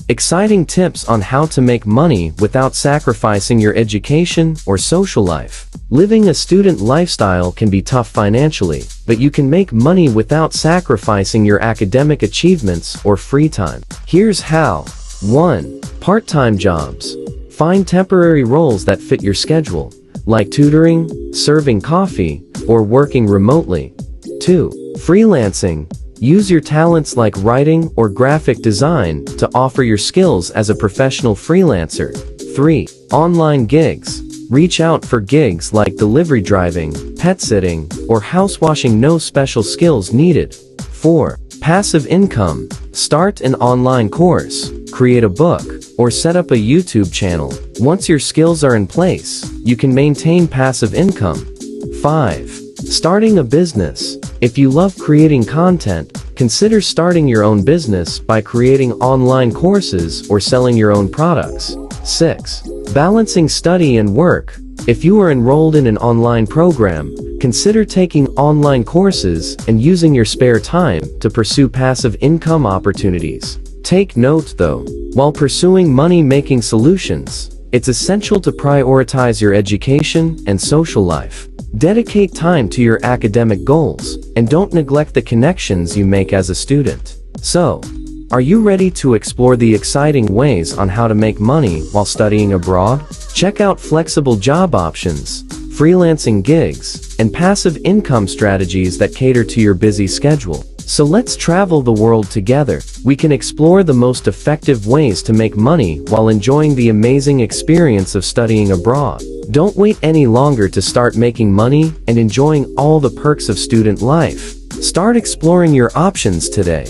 Exciting tips on how to make money without sacrificing your education or social life. Living a student lifestyle can be tough financially, but you can make money without sacrificing your academic achievements or free time. Here's how. 1. Part-time jobs. Find temporary roles that fit your schedule, like tutoring, serving coffee, or working remotely. 2. Freelancing. Use your talents like writing or graphic design to offer your skills as a professional freelancer. 3. Online gigs. Reach out for gigs like delivery driving, pet sitting, or housewashing. No special skills needed. 4. Passive income. Start an online course, create a book, or set up a YouTube channel. Once your skills are in place, you can maintain passive income. 5. Starting a business. If you love creating content, consider starting your own business by creating online courses or selling your own products. 6. Balancing study and work. If you are enrolled in an online program, consider taking online courses and using your spare time to pursue passive income opportunities. Take note though, while pursuing money-making solutions, it's essential to prioritize your education and social life. Dedicate time to your academic goals, and don't neglect the connections you make as a student. So, are you ready to explore the exciting ways on how to make money while studying abroad? Check out flexible job options, freelancing gigs, and passive income strategies that cater to your busy schedule. So let's travel the world together. We can explore the most effective ways to make money while enjoying the amazing experience of studying abroad. Don't wait any longer to start making money and enjoying all the perks of student life. Start exploring your options today.